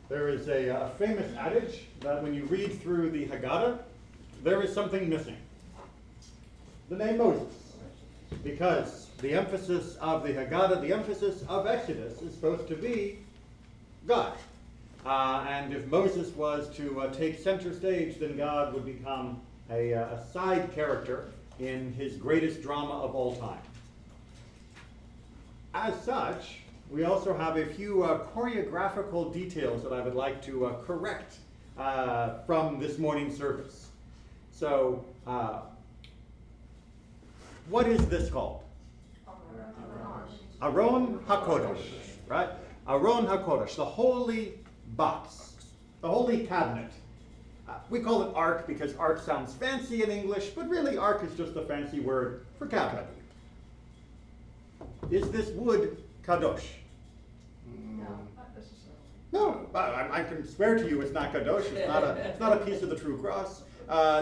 There is a famous adage that when you read through the Haggadah, there is something missing. The name Moses. Because the emphasis of the Haggadah, the emphasis of Exodus, is supposed to be God. And if Moses was to take center stage, then God would become a side character in his greatest drama of all time. As such, we also have a few choreographical details that I would like to correct from this morning's service. So, what is this called? Aron HaKodesh, right? Aron HaKodesh, the holy box, the holy cabinet. We call it ark because ark sounds fancy in English, but really ark is just a fancy word for cabinet. Is this wood kadosh? No, not necessarily. No, I can swear to you it's not kadosh. It's not a piece of the true cross.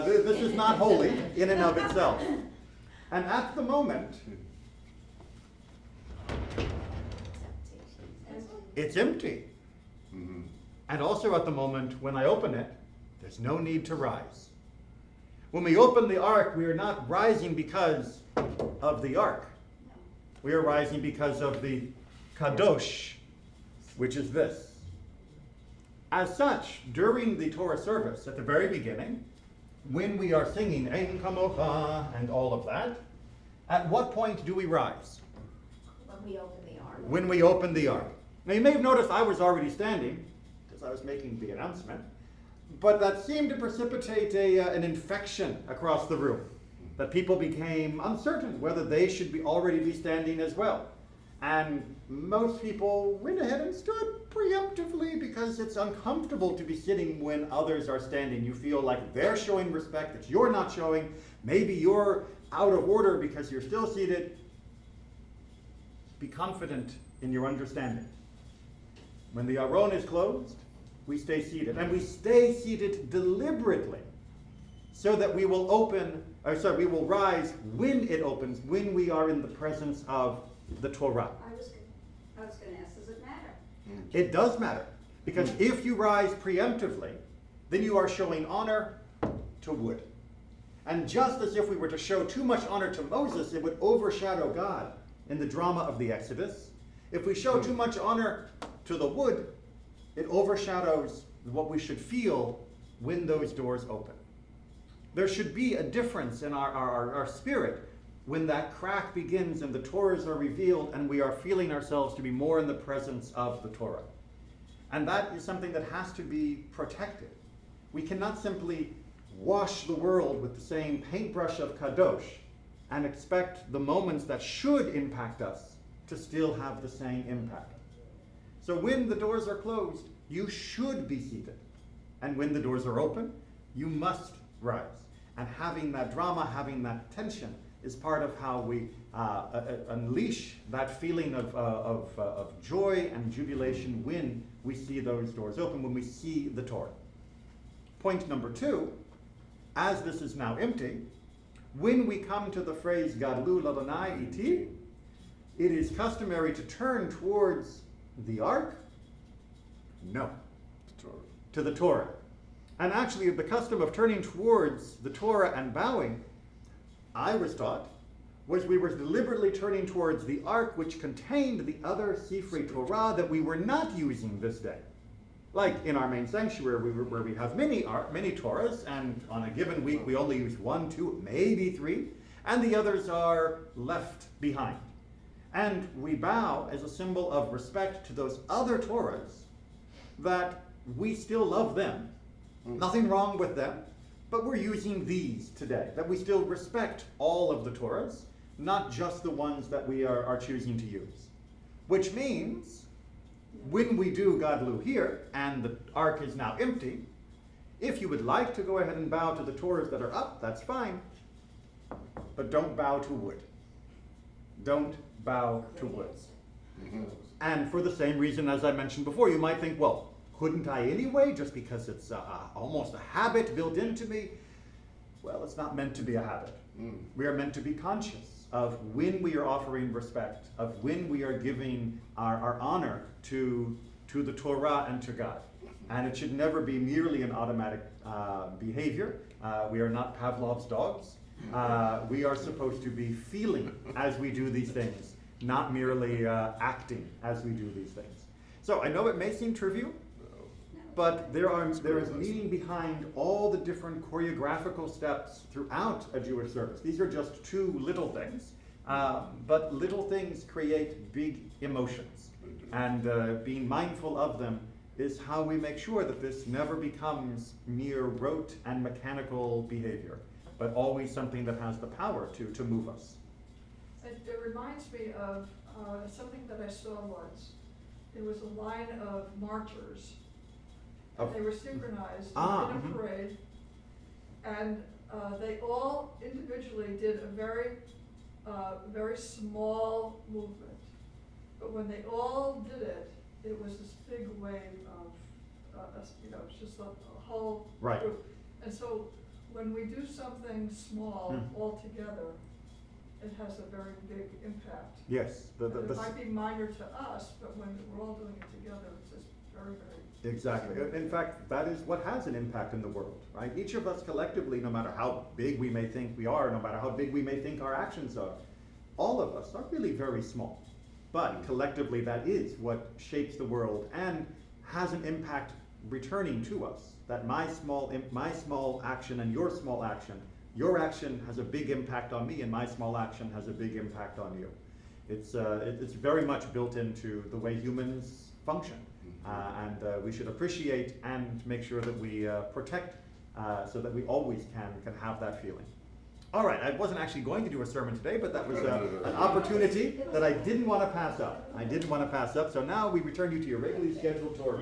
This is not holy in and of itself. And at the moment, it's empty. Mm-hmm. And also at the moment, when I open it, there's no need to rise. When we open the ark, we are not rising because of the ark. We are rising because of the kadosh, which is this. As such, during the Torah service, at the very beginning, when we are singing Ein Kamocha and all of that, at what point do we rise? When we open the ark. When we open the ark. Now you may have noticed I was already standing, because I was making the announcement, but that seemed to precipitate an infection across the room, that people became uncertain whether they should already be standing as well. And most people went ahead and stood preemptively because it's uncomfortable to be sitting when others are standing. You feel like they're showing respect that you're not showing. Maybe you're out of order because you're still seated. Be confident in your understanding. When the Aron is closed, we stay seated. And we stay seated deliberately so that we will we will rise when it opens, when we are in the presence of the Torah. I was going to ask, does it matter? It does matter, because if you rise preemptively, then you are showing honor to wood. And just as if we were to show too much honor to Moses, it would overshadow God in the drama of the Exodus. If we show too much honor to the wood, it overshadows what we should feel when those doors open. There should be a difference in our spirit when that crack begins and the Torahs are revealed and we are feeling ourselves to be more in the presence of the Torah. And that is something that has to be protected. We cannot simply wash the world with the same paintbrush of kadosh and expect the moments that should impact us to still have the same impact. So when the doors are closed, you should be seated. And when the doors are open, you must rise. And having that drama, having that tension, is part of how we unleash that feeling of joy and jubilation when we see those doors open, when we see the Torah. Point number 2, as this is now empty, when we come to the phrase Gadlu Ladonai Iti, it is customary to turn towards the ark? No. To the Torah. And actually, the custom of turning towards the Torah and bowing, I was taught, was we were deliberately turning towards the ark which contained the other Sifrei Torah that we were not using this day. Like in our main sanctuary, where we have many Torahs, and on a given week we only use 1, 2, maybe 3, and the others are left behind. And we bow as a symbol of respect to those other Torahs, that we still love them. Nothing wrong with them, but we're using these today, that we still respect all of the Torahs, not just the ones that we are choosing to use. Which means, when we do Gadlu here, and the ark is now empty, if you would like to go ahead and bow to the Torahs that are up, that's fine, but don't bow to wood. Don't bow to wood. And for the same reason as I mentioned before, you might think, well, couldn't I anyway, just because it's almost a habit built into me? Well, it's not meant to be a habit. We are meant to be conscious of when we are offering respect, of when we are giving our honor to the Torah and to God. And it should never be merely an automatic behavior. We are not Pavlov's dogs. We are supposed to be feeling as we do these things, not merely acting as we do these things. So I know it may seem trivial, but there is meaning behind all the different choreographical steps throughout a Jewish service. These are just two little things, but little things create big emotions. And being mindful of them is how we make sure that this never becomes mere rote and mechanical behavior, but always something that has the power to move us. It reminds me of something that I saw once. There was a line of marchers, and they were synchronized in a parade, and they all individually did a very small movement. But when they all did it, it was this big wave of, just a whole Right. group. And so when we do something small all together, it has a very big impact. Yes. It might be minor to us, but when we're all doing it together, it's just very, very. Exactly. In fact, that is what has an impact in the world, right? Each of us collectively, no matter how big we may think we are, no matter how big we may think our actions are, all of us are really very small. But collectively, that is what shapes the world and has an impact returning to us. That my small action and your small action, your action has a big impact on me, and my small action has a big impact on you. It's very much built into the way humans function, and we should appreciate and make sure that we protect, so that we always can have that feeling. All right, I wasn't actually going to do a sermon today, but that was an opportunity that I didn't want to pass up. So now we return you to your regularly scheduled tour.